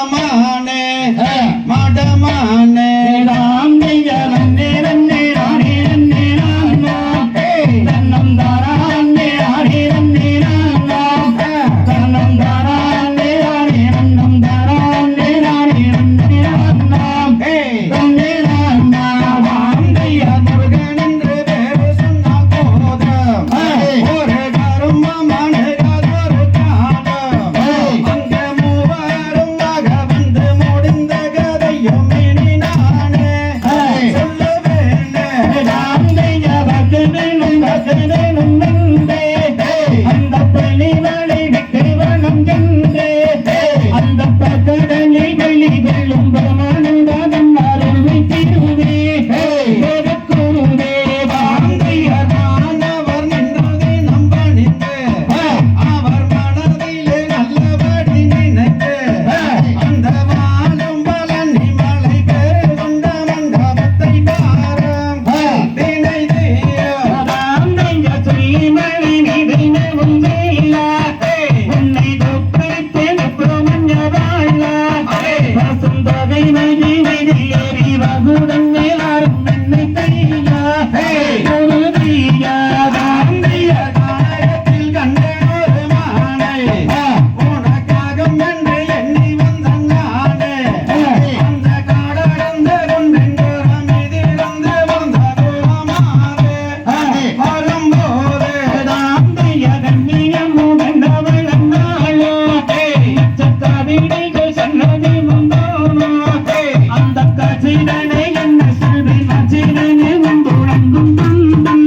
மடமானே மடமானே ராம் நன்னே நன்னே ராணி நன்னே நானோ தன்னம் தாரானே ராணி நன்னே நானோ தன்னம் தாரானே ராணி நன்னம் தாரானே ராணி நன்னே நானோ நன்னே நானோ வாந்தைய முருகன் என்று பேரு சொன்னால் போதும் ஒரு கருமமான காதொரு காலம் அங்க மூவரும் ஆக வந்து முடிந்த கதையும் இனி நானே சொல்லுவேன் ராந்தைய பகனேனும் பகனேனும் நந்தே அந்த பள்ளி வளைவுக்கு வனம் சென்றே அந்த பகடலை வெளி வெள்ளும் பிரமானந்தானம் அருமை திருவே குருவே வாந்தையர் மாணவர் நின்றதை நம்பணிந்து அவர் மனதிலே நல்லபடி நினைத்து அந்த வாழும் பழனி மலை பேரு கொண்ட மண்டபத்தை பாரம் திணைதே ராந்தைய ஸ்ரீமணி நிதினவும் வேலா உன்னை தொப்பித்தேன் பிரமஞ்ச வாழ வசந்தகை மகி வெளியேறி வகுடன் மேலாரும் என்னை கையா குருதியா ராந்தைய காயத்தில் கண்ட ஒரு மானை உனக்காக என்று எண்ணி வந்த நானே அந்த காடடந்த கொண்டென்றோரம் இதிலிருந்து வந்த தூரமாவே வரும்போது ராந்தைய கண்ணியம் உகந்தவள் அண்ணாளோ கவிதைகள் சன்னதி வந்தோனோ அந்த கசிதனை என்ன செல்வி நச்சிதனை வந்துழங்கும் தந்தம்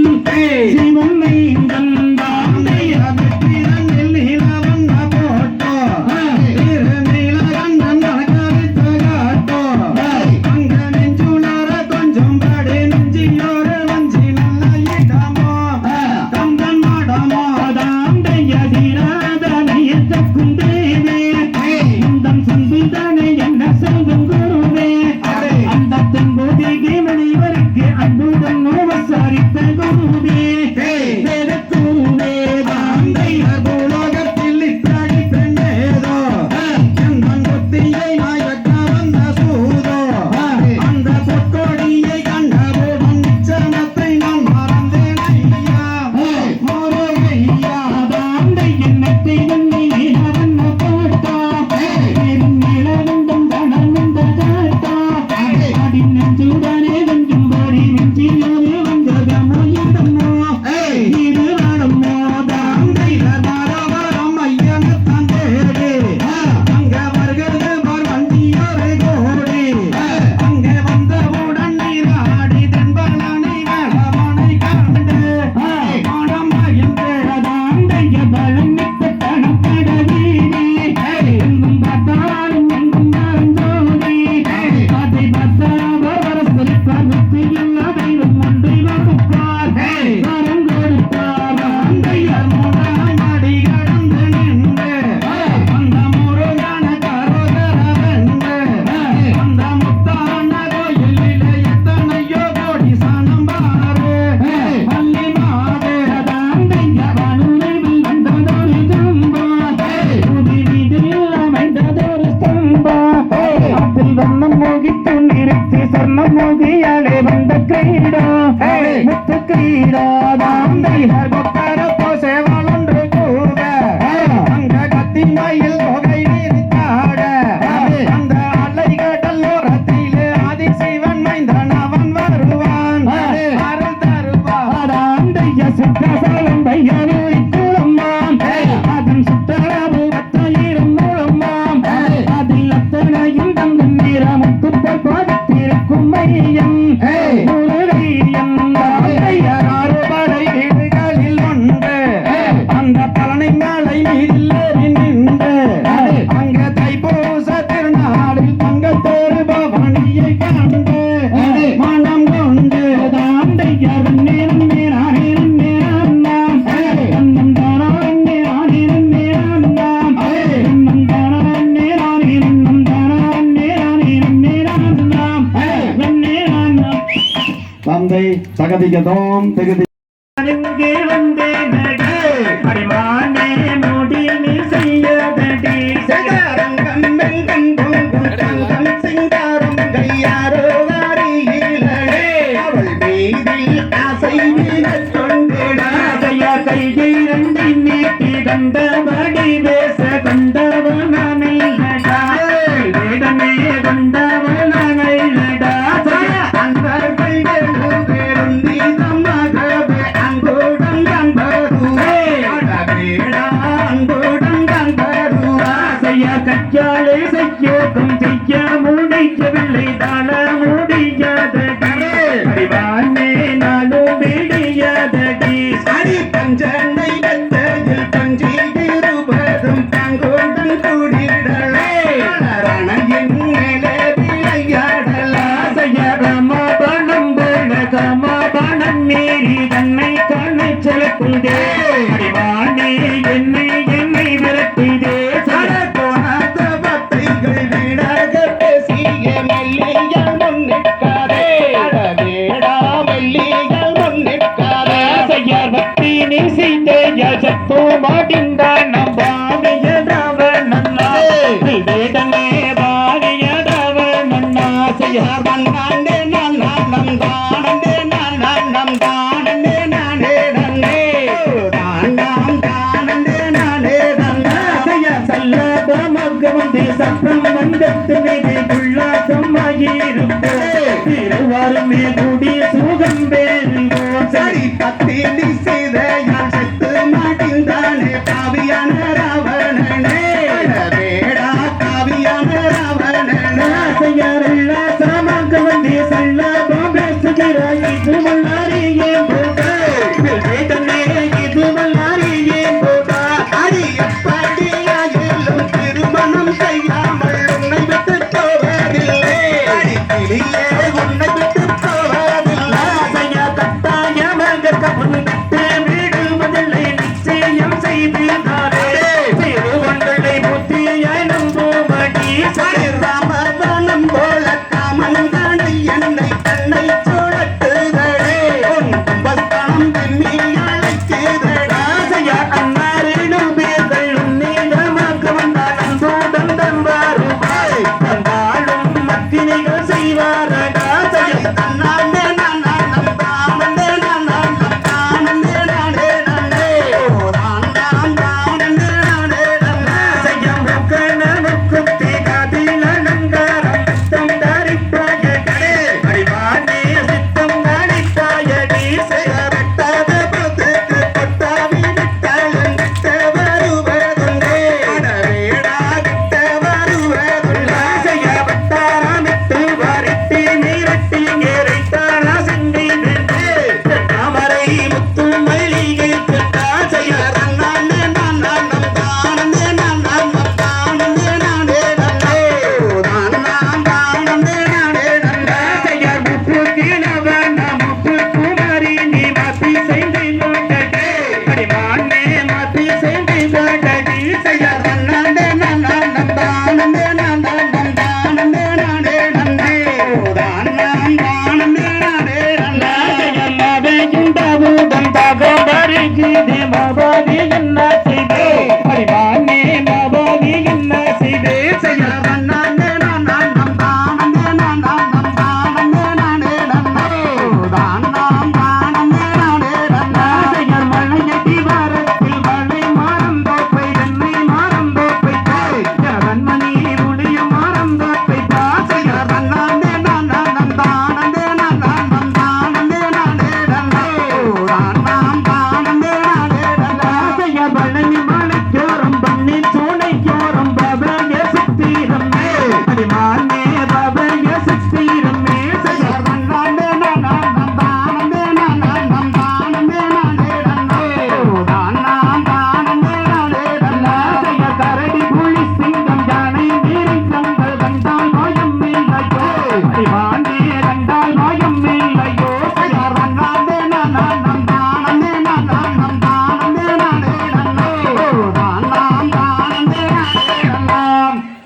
சிவன் நீந்தன் ராந்தைய வெற்றிரனில் நீலவண்ண போட்டோ திருநீலகண்ணன் அலங்கரித்த காட்டோ அங்க நெஞ்சுணர கொஞ்சம் படி நெஞ்சியோரு வஞ்சி நல்ல இடமோ கந்தன் மடமோ ராந்தைய தீராதனை எத்தக்கும் தேவே இந்தம் சந்திதனை என்ன செல்வம் குருவே அந்த தென்போதிகை மணிவருக்கு அன்புடன் உபசரித்த குருவே குருவே ராந்தையர் பூலோகத்தில் இத்தடி பெண்ணேதோ எந்தன் புத்தியை நாயக்க வந்த சூதோ அந்த பொற்கொடியை கண்டபோதும் நிச்சயமத்தை நான் மறந்தேன் ஐயா முருகையா ராந்தையின் நெத்தை எண்ணி நீலவண்ண போட்டா நிலவந்தம் தனவந்த காட்டா அடிநெஞ்சுடனே வெஞ்சும் போரி வெஞ்சியோரு வந்ததமோ இடமோ இது நாடமோ ராந்தையர் தாராவரம் ஐயனத்தான் தேடி அங்க வருகிறது பார் வண்டியோரு கோடி அங்கே வந்தவுடன் நீராடி தென்பலனை வேளவனை கண்டு மனம் மகிழ்ந்து ராந்தைய பழனித்த கணக்கட வீதி எங்கும் பார்த்தாலும் எங்கும் மறந்தோடி அதை பத்தாவர் சிரிப்பார் வெற்றியில் அதையும் ஒன்றை வகுப்பார் வரம் கொடுப்பார் ராந்தையர் மூடாய் மடி கடந்து நின்று அந்த முருகன கரோதரவென்று அந்த முத்தான கோயிலிலே எத்தனையோ கோடி சனம் பாரு பள்ளி மாது ராந்தைய வலுவில் வந்ததொரு துன்பம் புதி வீதியில் அமைந்ததொரு ஸ்தம்பம் அதில் வண்ணம் மோகித்து நிறுத்தி சொர்ணம் மோகியாலே வந்த கிரீடா முத்து கிரீடா ராந்தையர் கொக்கரப்போ சேவலொன்று கூக அங்க கத்திமையில் தொகை விரித்தாட அந்த அலை கடலோரத்திலே ஆதிசிவன் மைந்தன் அவன் வருவான் அருள் தருவான் ராந்தைய சித்தசலம் பையனு இக்குளம்மாம் அதன் சுத்தரவு பத்தாயிரம் மூலமாம் அதில் அத்தனையும் தங்கும் நிறமுக்கு பாதத்திருக்கும் மையம் முருகையன் ராந்தையர் ஆறுபடை வீடுகளில் ஒன்று அந்த பழனி மலை மீதில் ஏறி நின்று அங்க தைப்பூச திருநாளில் தங்கத்தேரு பவனியை கண்டு மனம் கொண்டு ராந்தையர் நேரம் நேரம் நேரம் தன்னம் தானா நேரம் நேரம் தன்னம் தானா நேரம் தானா நேரம் தந்தை தகதிகதோம் தகுதி அடிமானே மூடி நீ செய்யதடி சகரங்கம் வெங்கம் ஆசை மீறக் கொண்டிட ஆசையா கையை ரெண்டை நீட்டி தந்தபடி பேச கொண்டவனடா வேடமே கொண்டவனடா அன்பர்கள் வேறும் நீதமாகவே அன்புடன் கண்பருவே அன்புடன் கண்பருவா ஆசையா கச்சாலை செய்யோகம் செய்ய முடிக்கவில்லை தாழ முடியாதடி அறிவானே நானும் விடியாதடி சரி பஞ்சனை வெத்தையில் பஞ்சி இருபதும் பங்குடன் கூடிடலே ரணயின் மேலே விளையாடல ஆசையா கமபணம் போல கமபணம் மீறி தன்னை கண்ணை செலுத்துதே அறிவானே என்னை விரட்டுதே சத்தோ மாட்டின்றான் நம்பாவியதவனண்ணா வேதமே பாவியதவனண்ணா செய்யார் வந்தாண்டே நான் நம் தானே நம் தானே நானே நன்னே தானம் தானே நானே நன்னா செய்ய சல்லப மகவந்தே சப்ரம் வந்தத்து மீது உல்லாசமாயிருப்போ திருவாருமே கூடி சுகம் வேறுவோ சரி பத்தினி செய்த மாட்டின்றானே காவியான ராவணனே வேடா காவியான ராவணனே செய்யாருள்ள சமக்க வந்தே சல்லபம் பேசுகிறாய் இது மல்லாரியே போகா வேதனே இது மல்லாரியே போகா அடி எப்படியாயிலும் திருமணம் செய்யாமல் உன்னை விட்டு போவதில்லை அடி கிளியே உன்னை விட்டு போவதில்லை செய்ய கட்டாயமாக கபுன் திருவண்டலை புத்தியாய் நம்புமடி ராமதானம் போல காமந்தானை என்னை தன்னை சுழட்டுதடே உன் கும்பஸ்தானம் பின்னி அழைக்குதடா செய்யா அன்னாரிடும் பேர்கள் உன்னீதமாக வந்தால் அன்புடன் தந்தாருபாய் தந்தாலும் மத்தினிகள் செய்வாரடா செய்ய தன்னாண்டே நான் நம் தானே நான் நம் தானே நானே நன்னே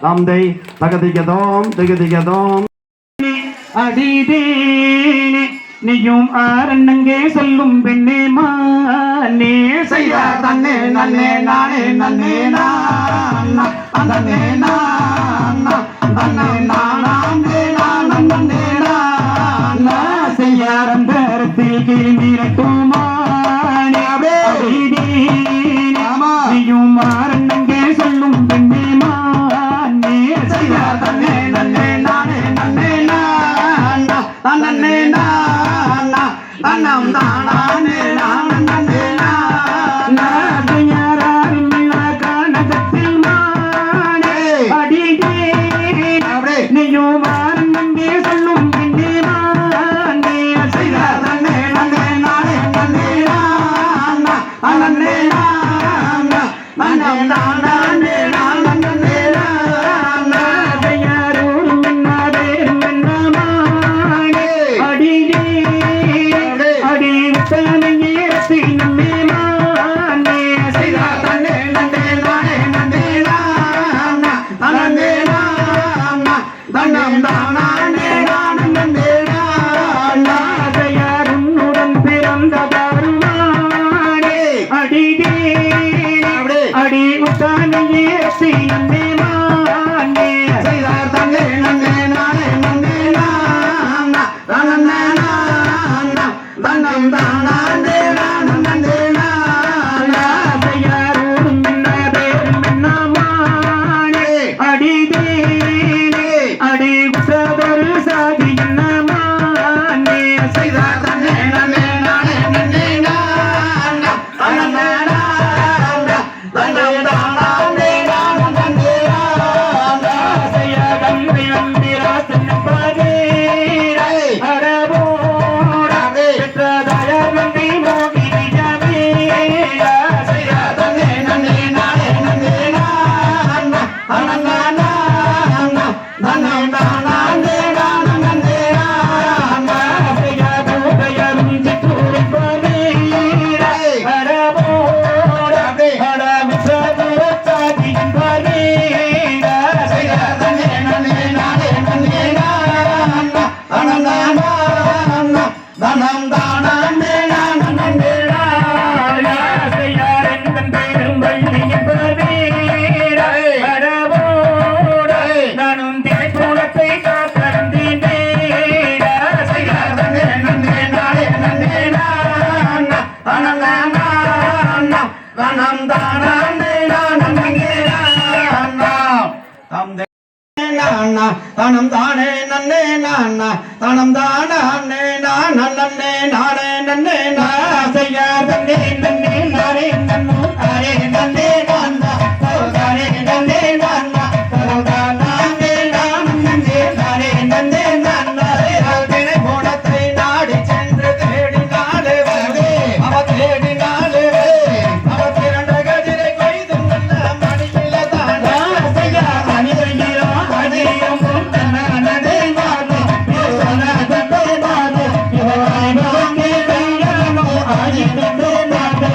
தந்தை தகதிகதோம் திகதிகதோம் அடிதேனே நீயும் ஆரண்ணங்கே சொல்லும் பெண்ணே மானே செய்யா தன்னே நன்னே நானே நன்னே நானா தன்னே நானா தன்னே நானே நானே நன்னே நானா செய்யாரந்தரத்தில் மிரட்டுமானே நீயும் மாறண்ணங்கே சொல்லும் பெண்ணே மானே செய்தார் தன்னே நன்னே நானே நன்னே நானா தன்னே நானா தன்னம் தானே நானே நன்னே நானா யாரும் இல்லா கானகத்தில் மானே அடியே நீயும் மாறண்ணங்கே சொல்லும் பெண்ணே மானே செய்தார் தன்னே நன்னே நானே நன்னே நானா தன்னே நானா தன்னம் தானே நானே நன்னே நானா யாரும் இன்னாதே நன்னமானே அடியே அடி தன்னையே நம்மே மானே செய்தார் தன்னே நன்னே நானே நன்னே நானா தன்னே நானா தன்னம் தானே நானே நன்னே நானா யார் உன்னுடன் பிறந்ததாருமானே அடியே அடி உத்தானையே நம்மே மானே செய்தார் தன்னே நன்னே நானே நன்னே நானா தன்னே நானா தன்னம் தானே நானே நன்னே நானா யாரோடும் மின்னாதே மின்னமானே அடிதே அடி உத்ததரு சாதி என்னமானே செய்தார் தன்னே நன்னே நானே நன்னே நானா தன்னே நானா தன்னம் தானே நானே நன்னே நானா செய்யடம் வியம்பிரா தன்னபாதே அரபோடா பெற்றதாய நந்தி மோகினி ஜாவே செய்தார் தன்னே நன்னே நானே நன்னே நானா தன்னே நானா தன்னம் தானே நானே நன்னே நானா செய்யடும் சிற்றூரை பாதே அரபோடா அரபுசதுர சாதி பாதே செய்தார் தன்னே நன்னே நானே நன்னே நானா தன்னே நானா தன்னம் தானே நானே நன்னே நானா செய்யார் எந்தன் பேரும் வள்ளியின் பாதே அரபோடா நானும் திரைப்பூலத்தை காத்தறந்தேனே செய்தார் தன்னே நன்னே நானே நன்னே நானா தன்னே நானா தன்னம் தானே நானே நன்னே நானா நானா தனம் தானே நன்னே நானா தனம் தானே நானே நன்னே நானே நன்னே செய்யார் தன்னே நன்னே நானே நன்னோ தானே நன்னே நானா தானே நன்னே நானா தானே நானே நன்னே நானே நன்னே நானா தினை போனத்தை நாடி சென்று தேடினாலே வருதே அவ தேடினாலே அவ திரண்ட கதிரை கொய்து நல்ல மணியில தானா செய்யார் அணிவையிலோ அணியும் தன்னே மாதே சொன்னதே மாதே இவங்கே கையானோ ஆயிரத்தே மாதே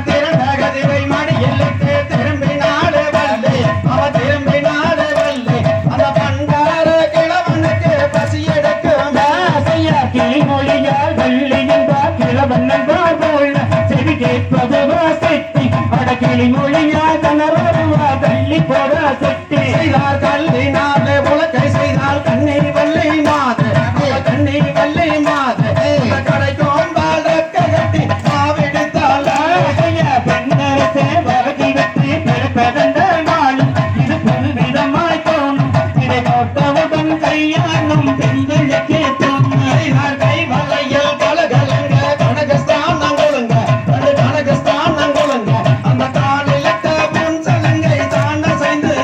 திரண்ட கதிரை மணியில் திரும்பினாலே வல்லே அவ திரும்பினாலே வல்லே அந்த பண்டார கிழவனுக்கு பசி எடுக்கும் செய்யார் கிளிமொழியால் வள்ளி என்பார் கிழவன் என்றார் போல செவி கேட்பது வாசெட்டி அட கிளிமொழியால் தனருவா தள்ளி போட செட்டி செய்தார் கல்லினாலே உலகை செய்தால் கண்ணை வள்ளி மாது கண்ணை வள்ளி மாது கடைக்கும் பாலக்க கட்டி மாவிடுத்தாள் பெண்ணரசே வரதி வெற்றி பெருப்பதென்ற நாளும் இது புதுவிதமாய் தோணும் இதை போட்டவுடன் கையாளும் பெண்களுக்கே தோணும் செய்தார் கை வலையில் கலகலங்க கனகஸ்தானம் கொழுங்க கனகஸ்தானம் கொழுங்க அந்த காலிலட்ட முன் சலங்கை தாண்ட செய்து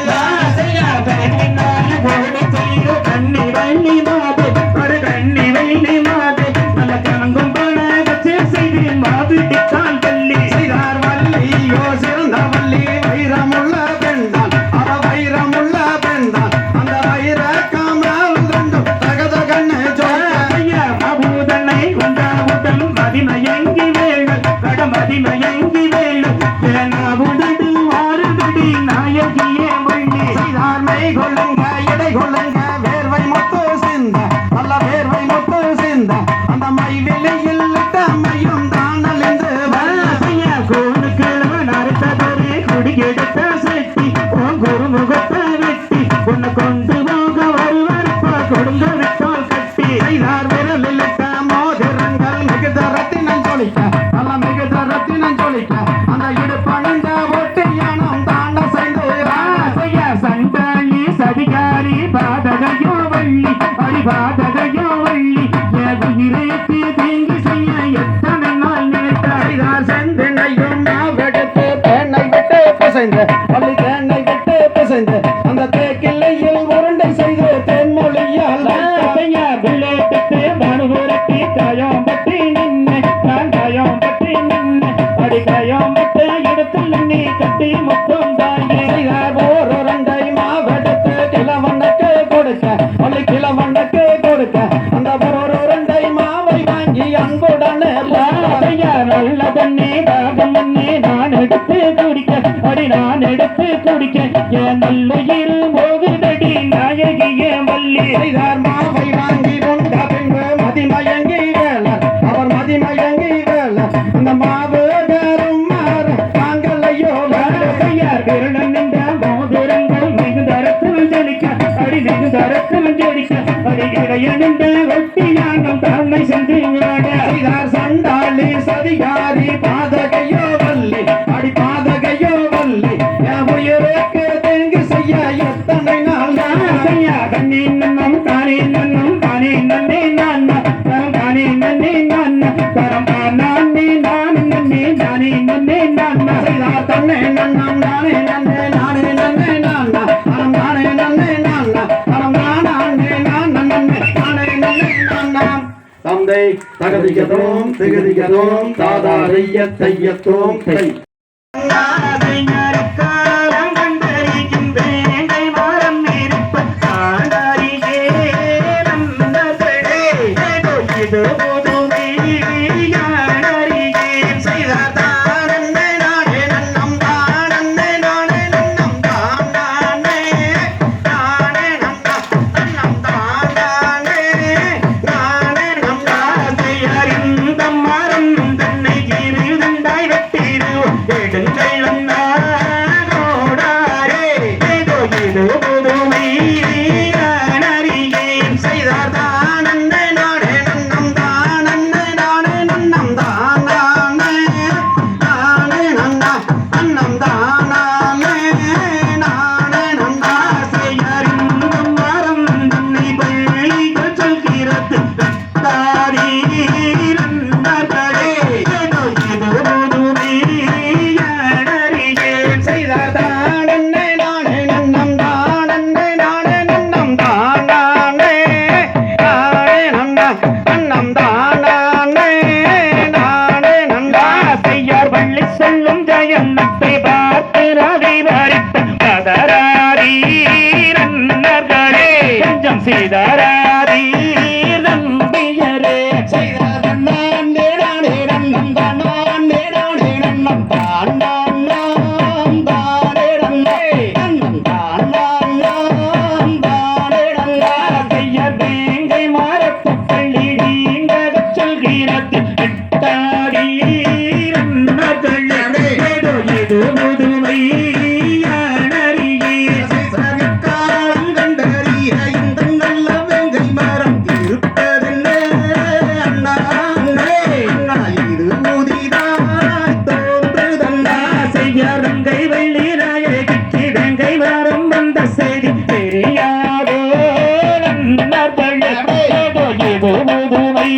செய்யார் பெண்ணினால் ஓடி செய்து கண்ணி வள்ளி மாது ஒரு கண்ணி வள்ளி மாது நல்ல கணங்கும் பண வச்சு செய்து மாவிட்டால் வள்ளி செய்தார் வள்ளியோ சிறந்த வள்ளி வைரமுள்ள பெண்தான் அவ வைரமுள்ள பெண்தான் அந்த வைர காமல் ரெண்டும் தகத கண்ணு ஜோயா அபூதனை உண்டாவுடன் மதிமயங்கி வேள் கடமதிமயங்கி வேள் உடடு ஆறுபடி நாயகியே வள்ளி செய்தார் மெய் கொள்ளுங்க இடை கொள்ளுங்க வேர்வை மொத்த சிந்த நல்ல வேர்வை மொத்த சிந்த அந்த மை வெளியில் மையும் தானல் என்று கோணு கிழவன் அறுத்ததொரு குடி எடுத்த செட்டி குருமுகத்தை வெட்டி உன்னை கொண்டு போக வருவரப்பா கொடுங்க விட்டால் கட்டி செய்தார் விரலில் மோதிரங்கள் மிகுத ரத்தின ஜொலிக்க நல்ல மிகுத ரத்தினம் ஜொலிக்க அந்த இடுப்பணிந்த ஒட்டியானம் தாண்ட செய்து சண்டாளி சதிகாரி பாதகையோ வள்ளி அடிபாதகையோ வள்ளி உயிரேற்றி தீங்கி செய்ய எத்தனை நாள் நினைத்தார் செந்தினையும் மாவெடுத்து தேனை விட்டு பிசைந்து பள்ளி தேனை விட்டு பிசைந்து அந்த தேக்கிள்ளையில் உருண்டை செய்து தென்மொழியால் விளையாட்டு மனுபுரத்தி காயம் பற்றி நின்று நான் காயம் பற்றி நின்று அடி காயம் பட்டு இடத்தில் நீ கட்டி மொத்தம் தாயே ஓருண்டை மாவெடுத்து கிழவனுக்கு கொடுக்க பள்ளி கிழவனுக்கு கொடுக்க அந்த ஓருண்டை மாவை வாங்கி அன்புடனே நல்ல தண்ணி தாகம் பண்ணி நான் எடுத்து குடிக்க அடி நான் எடுத்து குடிக்க என் நல்லுயிர் போகுதடி நாயகிய வள்ளி செய்தார் மாவை வாங்கி கொண்ட பின்பு மதிமயங்கி வேலர் அவர் மதிமயங்கி வேலர் அந்த மாவு வேறும் மாறு தாங்களையோ செய்யார் விரலம் நின்ற மோதிரங்கள் மிகுதரத்தில் ஜொலிக்க அடி மிகுதரத்தில் ஜொலிக்க அடி இடைய நின்ற ஒட்டியானம் தாழ்மை சென்று செய்தார் சண்டாளி சதிகாரி பாதகையோ வள்ளி அடி பாதகையோ வள்ளி என் உயிருக்கு தேங்கு செய்ய எத்தனை நாள் செய்யா கண்ணி நன்னம் தானே நன்னம் தானே நன்னே நான் தானே நன்னே நான் கரம் நானே நான் நன்னே தானே நன்னே நான் செய்தார் தன்னை நன்னம் நானே நன்னே நானே நன்னே நான் அறம் நானே நன்னே நான் அறம் நானே நான் நன்னே நானே நன்னே நான் தந்தை தகதிகதோம் திகதிகதோம் தாதாரிய தையத்தோம் தை சீதாராரி நம்பியரே வேங்கை மாறப்பு பள்ளி நீங்க சொல்கிறது இது முதுமை ரங்கை வெள்ளி நாயகிக்கு வேங்கை வாரம் வந்த செய்தி தெரியாதோ இது முதுமை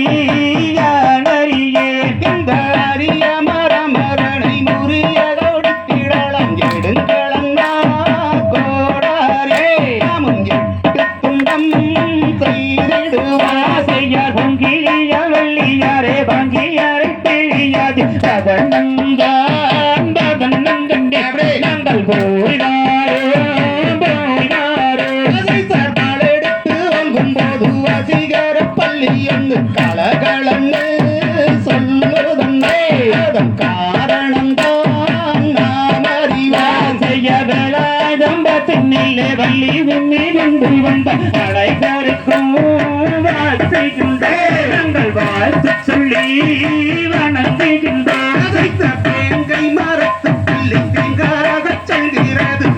யானறியே இந்த அரிய மரமரணை முறிய கொடுத்திடலாம் எடுங்களா கோடாரே நாமும் எட்டு துண்டம் செய்திடுவா செய்ய பொங்கிய வெள்ளியாரே வாங்கியாரை தெரியாது நாங்கள் எடுத்து வாங்கும் போது வசீகர பள்ளி என்று கலகளன்னு சொல்லுதன்னே அதன் காரணம் தான் நாம் அறிவான் செய்ய வேளாதம்பத்தினிலே வள்ளி விண்ணிலிருந்து வந்த அழைகருக்கும் வாழ்த்துகின்ற நாங்கள் வாழ்த்து சொல்லி வணங்குகின்ற வேங்கை மரத்து பிள்ளை வெங்காரச் செல்கிறது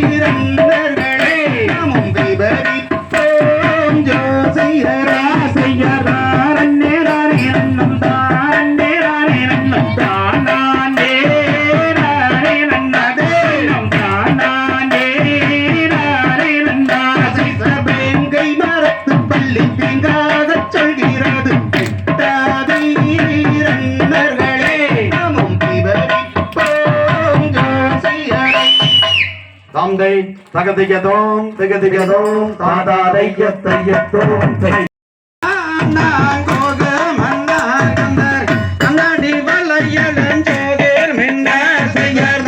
தாதீரன்னர்களே நாமும் விபரிப்போம் ஜோசியரா செய்யறார் அந்நேராரே நம் தந்தை தகதிகதோம் திகதிகதோம் தாதா தைய தையத்தோம் தை கண்ணாடி வளையலஞ்சோதேர் மின்ன செய்யர்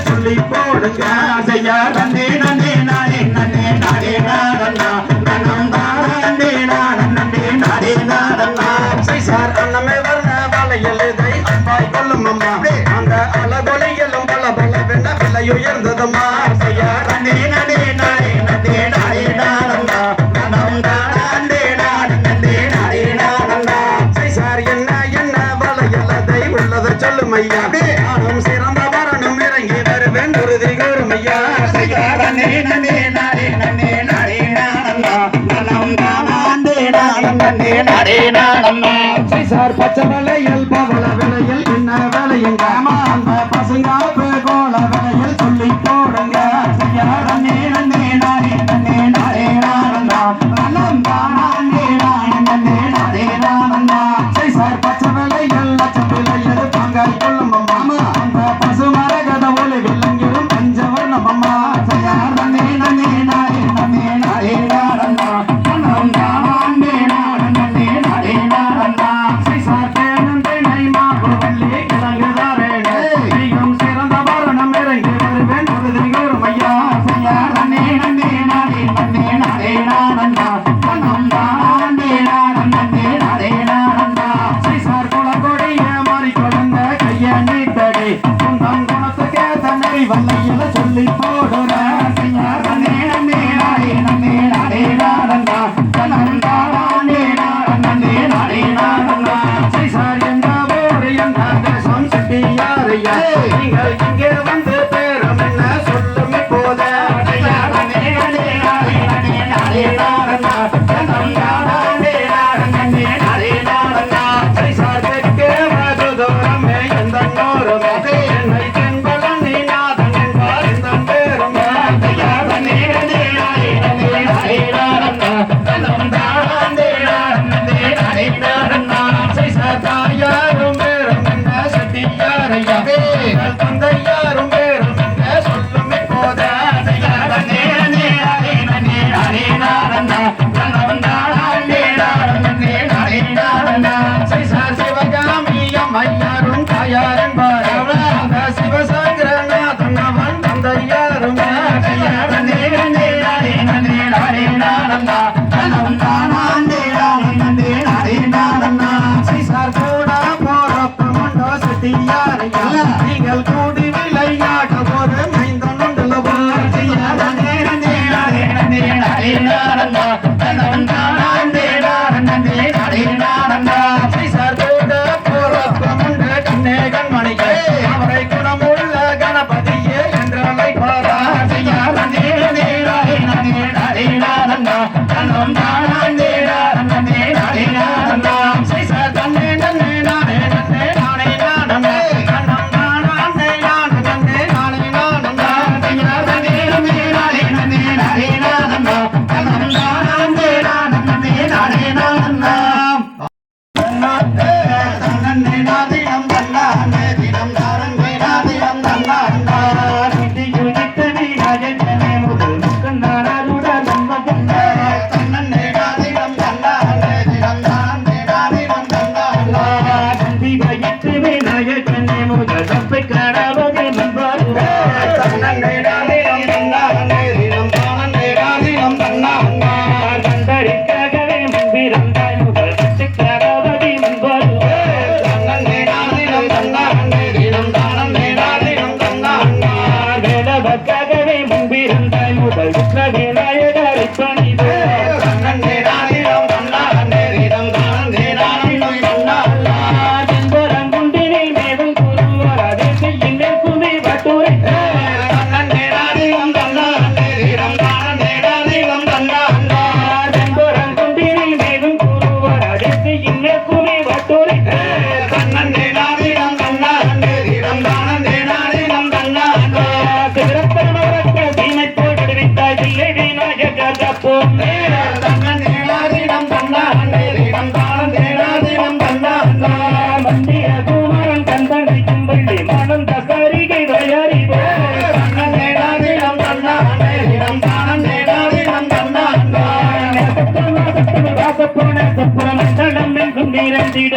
சொல்லி போடுங்க செய்யா நன்னே நன்னே நானே நன்னே நானே நாடன்னா நன்னம் தானே நன்னே நானே நாடன்னா சார் அன்னமே வர்ண வலையில் இதை அப்பாய் கொள்ளும் அம்மா அந்த அலகொலையிலும் பல பல வெண்ண விலை உயர்ந்ததம்மா செய்யா நன்னே நன்னே நானே நன்னே நானே நாடன்னா நன்னம் தானே நன்னே நானே நாடன்னா சார் என்ன என்ன வலையில் அதை உள்ளதை சொல்லும் ஐயா நானும் சிறந்த வரணும் இறங்கி வருவேன் உறுதி கூறும் ஐயா செய்யா நன்னே நன்னே நானே நன்னே நானே நாடன்னா நன்னம் தானே நன்னே நானே நாடன்னா சார் பச்சை வலையில் பவள விலையில் என்ன விலையுங்க அந்த பசுங்காப்பு கோல விலையில் சொல்லி போடுங்க செய்யா நன்னே நன்னே நானே நன்னே நானே நாடன்னா நன்னம் தானே நன்னே நானே நாடன்னா சார் பச்சை வலையில் லட்சம் விலையில் பங்காய் கொள்ளும் அம்மா அந்த பசு மரகத ஒளி விலங்கிடும் பஞ்சவர்ணம் அம்மா செய்யா நன்னே நன்னே நானே நன்னே நானே நாடன்னா நன்னம் தானே நன்னே நானே நாடன்னா சார் தேனும் திணை மாவு வள்ளி கிழங்குதாரேனே நீயும் சிறந்த வரணம் இறங்கி வருவேன் உறுதி கூறும் ஐயா செய்யா நன்னே நன்னே நானே நன்னே நானே நாடன்னா நன்னம் தானே நன்னே நானே நாடன்னா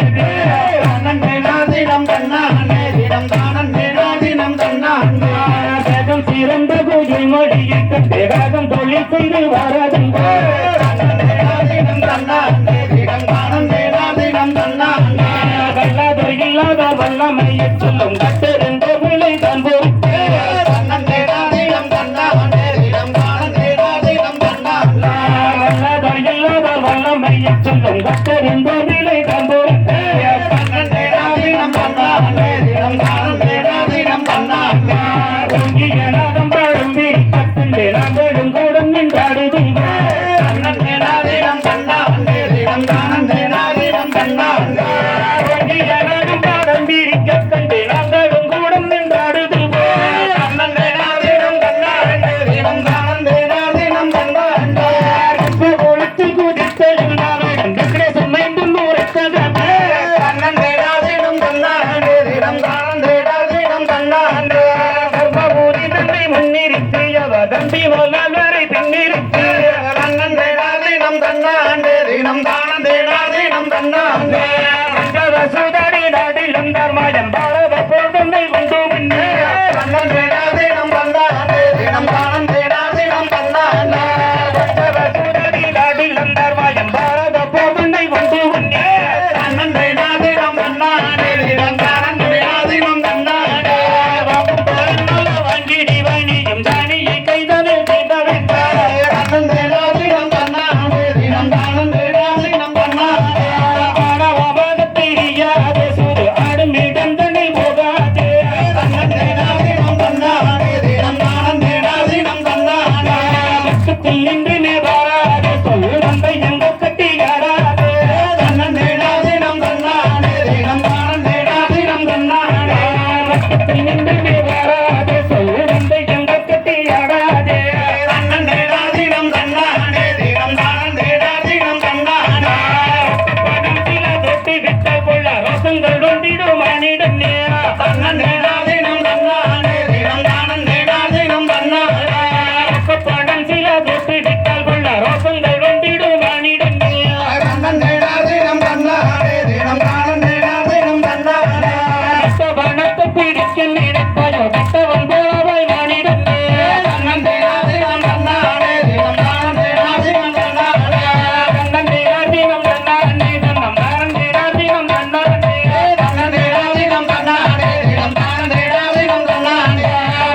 தன்னே நாதினம் தன்னானே தினம் தானே நாதினம் தன்னானே வேகம் சிறந்த பூஜை மொழியில் கட்டே வேகம் தொழில் செய்து வரதுங்க நாதினம் தன்னானே தினம் தானே நாதினம் தன்னானே வல்லாதோ இல்லாத வல்லமையை சொல்லும் கட்டிருந்த விலை தான் பொறுத்தே தன்னே நாதினம் தன்னானே தினம் தானே நாதினம் தன்னானே வல்லாதோ இல்லாத வல்லமையை சொல்லும் கட்டிருந்த விலை தான் பொறுத்தே தன்னே நாதினம் தன்னானே தினம் தானே நாதினம் தன்னானே நாதம் பழம்பி கட்டுண்டே நாங்களும் கூட நின்றாடுதுங்க தன்னே நாதினம் தன்னானே தினம் தானே நாதினம் தன்னானே நாதம் பழம்பி கட்டுண்டே நாங்களும் கூட நின்றாடுதுங்க தன்னே நாதினம் தன்னானே தினம் தானே நாதினம் தன்னானே ஒழித்து குதித்தலும் நாடகம் வெங்கடேசன் மைண்டும் உரைத்ததமே தன்னே நாதினம் தன்னானே தினம் தானே நாதினம் தன்னானே சர்வபூரி தன்னை முன்னிறுத்தி அவ தம்பி வளவரை பின்னிறுத்தி தன்னே நாதினம் தன்னானே தினம் தானே நாதினம் தன்னானே சுதடி நாடில் வந்தார் மாயம் பாரத போல் தன்னை கொண்டு முன்னே தன்னே நாதினம் தன்னானே தினம் தானே நாதினம் தன்னானே சுதடி நாடில் வந்தார் மாயம் பாரத போல் தன்னை கொண்டு முன்னே தன்னே நாதினம் தன்னானே தினம் தானே நாதினம் தன்னானே வாங்கிடி வாணியும் தானியை கைதலில் செய்தவைத்தார் தன்னே நாதினம் தன்னானே தினம் தானே நாதினம் தன்னானே ஆணவபாதத்தை அறியாதே சூது ஆடும் இடந்தனை போகாதே தன்னே நாதினம் தன்னானே தினம் தானே நாதினம் தன்னானே பக்கத்தில் நின்று நேராதே சொல்லு வந்த எங்க கட்டியாராதே தன்னே நாதினம் தன்னானே தினம் தானே நாதினம் தன்னானே பக்கத்தில் நின்று நேராதே சொல்லு வந்த எங்க கட்டியாராதே தன்னே நாதினம் தன்னானே தினம் தானே நாதினம் தன்னானே படத்தில தொட்டி விட்ட கொள்ள ரோசங்கள் ஒன்றிடும் அணிடம் நேரா தன்னே நாதினம் தன்னானே தினம் தானே நாதினம் தன்னானே படம் சில தொட்டி விட்டால் கொள்ள ரோசங்கள் ஒன்றிடும் அணிடம் நேரா தன்னே நாதினம் தன்னானே தினம் தானே நாதினம் தன்னானே பணத்தை பிடிக்க நினைப்பாயோ கட்டவன் போலவாய் வாணிடம் நேரா தன்னே நாதினம் தன்னானே தினம் தானே நாதினம் தன்னானே கண்ணன் நேராதீனம் தன்னானே தன்னம் நாரன் நேராதீனம் தன்னானே தன்னே நாதினம் தன்னானே தினம் தானே நாதினம் தன்னானே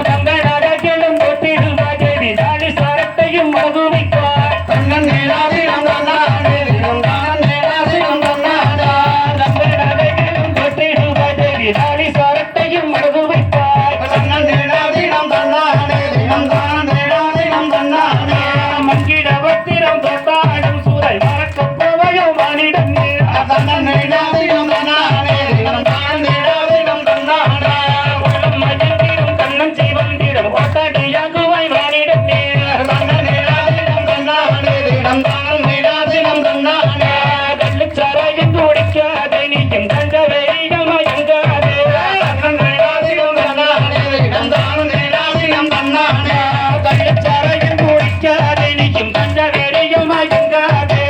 தங்கடகலும் தொட்டிடும் பாஜேவி தாலி சாரத்தையும் மகுவிப்பார் தன்னே நாதினம் தன்னானே தினம் தானே நாதினம் தன்னானே தங்கடகலும் தொட்டிடும் பாஜேவி தாலி சாரத்தையும் மகுவிப்பார் தன்னே நாதினம் தன்னானே தினம் தானே நாதினம் தன்னானே மங்கிட பத்திரம் தொட்டாடும் சூரை மறக்கப் போவையோ வாணிடம் நேரா தன்னே நாதினம் தன்னானே தினம் தானே நாதினம் தன்னானே உலகம் மகிழ்ந்திடும் கண்ணன் சிவந்திடும் ஓட்டாடியாகுவாய் வாணிடம் நேரா தன்னே நாதினம் தன்னானே தினம் தானே நாதினம் தன்னானே கள்ளுச்சாராயம் குடிக்காதே நீயும் கண்ட வேகமா எங்காதே தன்னே நாதினம் தன்னானே தினம் தானே நாதினம் தன்னானே கள்ளுச்சாராயம் குடிக்காதே நீயும் கண்ட வேகமா எங்காதே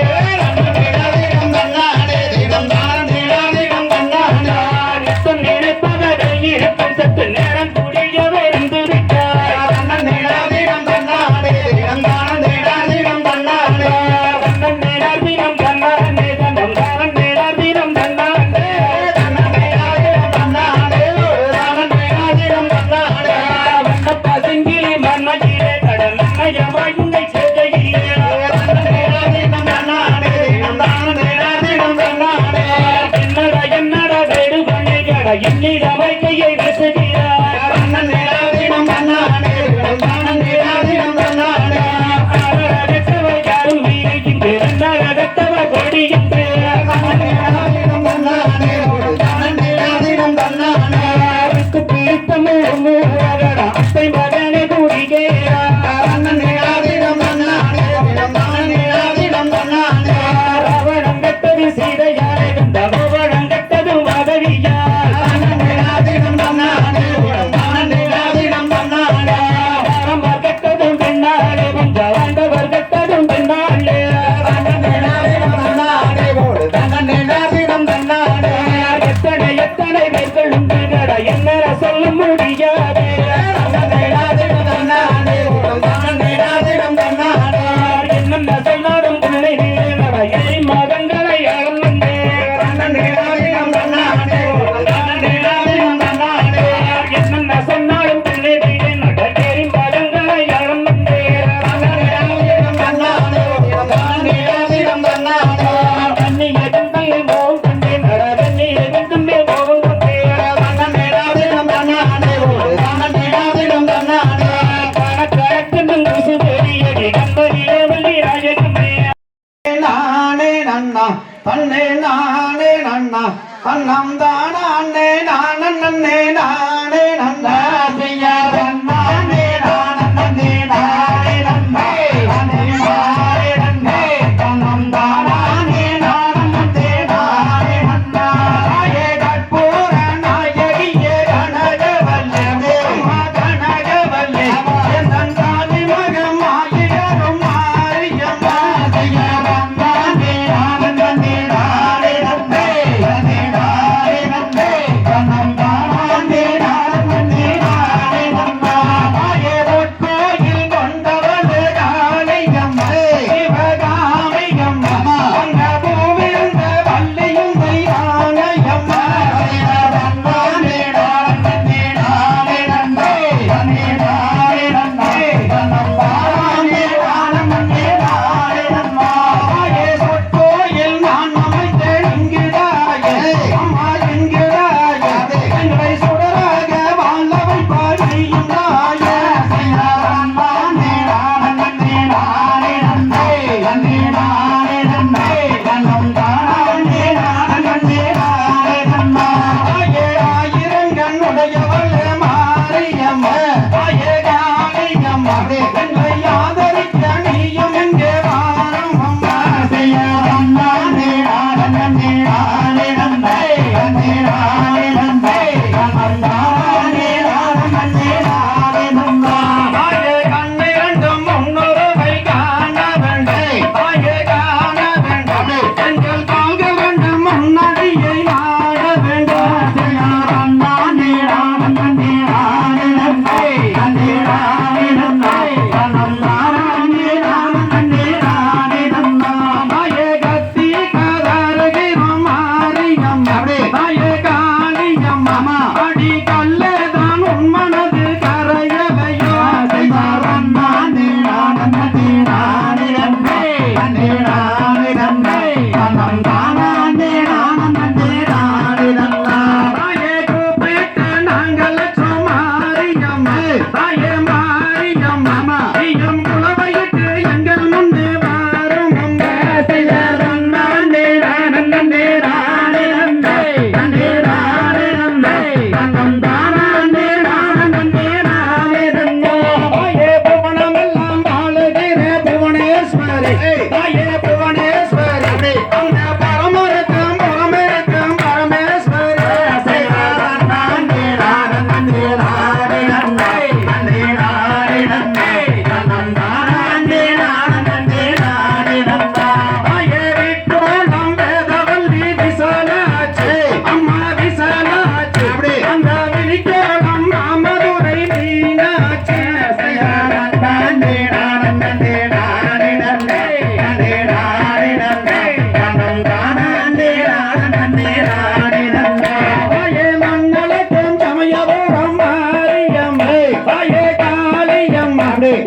தன்னே நாதினம் தன்னானே தினம் தானே நாதினம் தன்னானே நித்தம் நினைப்பவரை இருக்கும் சத்து நேரம் குடியவே இருந்திருக்காய் தன்னே நாதினம் தன்னானே தினம் தானே நாதினம் தன்னானே கண்ணன் நேராதீனம் தன்னானே தன்னம் தானன் நேராதீனம் தன்னானே தன்னே நாதினம் தன்னானே தானே நாதினம் தன்னானே வண்ண பசுங்கிளி மன்மகிழே கடல் நன்னயமாய் உன்னை செய்கையிலே தன்னே நாதினம் தன்னானே தினம் தானே நாதினம் தன்னானே என்னடா என்னடா வேடு பண்ணிகட என்னிடமை கையை வீசுகிறாய் தன்னே நாதினம் தன்னானே தினம் தானே நாதினம் தன்னானே அழகத்தவர் யாரும் வீழ்கின்ற நன்னழகத்தவர் கொடிகின்ற தன்னே நாதினம் தன்னானே தானே நாதினம் தன்னானே பிடித்தமும் அத்தை மகனை கூடிகேரா தன்னே நாதினம் தன்னானே தினம் தானே நாதினம் தன்னானே ராவணம் கட்டது சீதையாரை தவவனம் கட்டது மாதவியார் தன்னே நாதினம் தன்னானே தானே நாதினம் தன்னானே ராமர் கட்டதும் பெண்ணாலே வாழ்ந்தவர் கட்டதும் பெண்ணாலே தன்னே நாதினம் தன்னானே தன்னே நாதினம் தன்னானே மேற்கொள்ளுங்கடா என்ன சொல்ல முடியாது என்னென்ன சொன்னாலும் பிள்ளை நீடா என் மகன்களை இழந்தே என்னென்ன சொன்னாலும் பிள்ளை நீடா என் மகன்களை இழந்தே தண்ணி எதுந்தே மோகம் கண்டே நட தண்ணி எதுந்தே மோகம் கண்டே கணக்கணக்கென்னும் குசு பெரியடி கம்பனிலே வள்ளி ராஜகமே நானே நன்னா தன்னே நானே நன்னா தன்னம் தானே நானே நன்னே நானே நன்னா நானே நானே நானே நன்னே நானே நன்னே தன்னம் தானே நானே நானே நன்னா ஏ கற்பூர நாயகியே கனகவல்லே அம்மா கனகவல்லே என் தந்தாதி மகமாயிரம் மாரியம்மா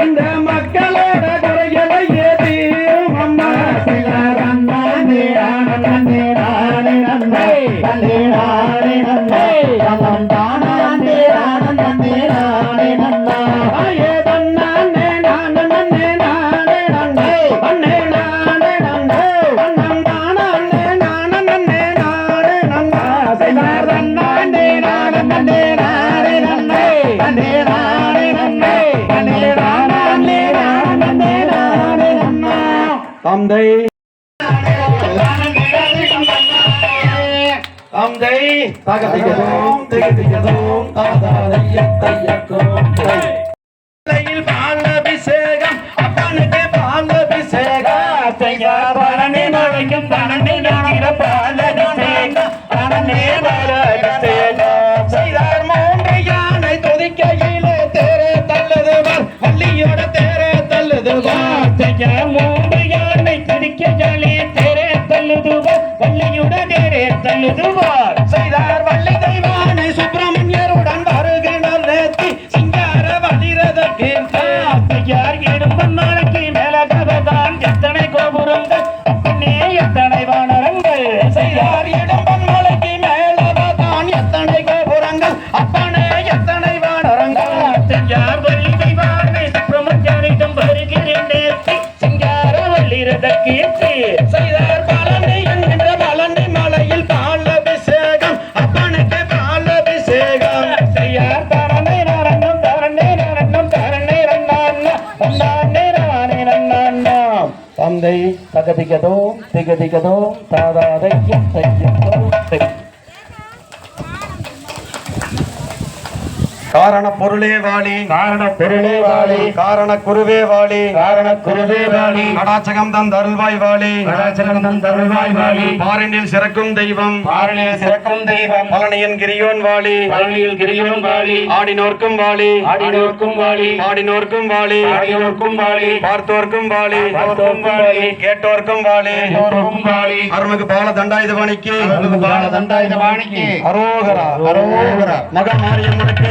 இந்த மக்களோட குறைகளை ஏதீரும் அம்மா தந்தை தந்தை தகதிகதோம் திகதிகதோம் தாதாதையத்தையக்கோம் தலையில் பாலபிஷேகம் அப்பனுக்கு பாலபிஷேகம் பழனி நுழைக்கும் தனி பாலபிஷேகம் தந்தை தகதிகதோ திகதிகதோ தாதாதையும் தையும் காரண பொருளே வாழி காரண பொருளே வாழி காரண குருவே வாழி காரண குருவே வாழி கடாச்சகம் தன் தருள்வாய் வாழி கடாச்சலம் தருவாய் வாழி பாரினில் சிறக்கும் தெய்வம் பாரணியில் சிறக்கும் தெய்வம் பழனியன் கிரியோன் வாழி பழனியில் கிரியோன் வாழி ஆடினோர்க்கும் வாழி ஆடினோர்க்கும் வாழி பாடினோர்க்கும் வாழி ஆடினோர்க்கும் வாழி பார்த்தோர்க்கும் வாழி பார்த்தோர்க்கும் வாழி கேட்டோர்க்கும் வாழி கேட்டோர்க்கும் வாழி அருமகு பால தண்டாயுதபாணிக்கு பால தண்டாயுதபாணிக்கு அரோகரா அரோகரா மகா மாரியம்மனுக்கு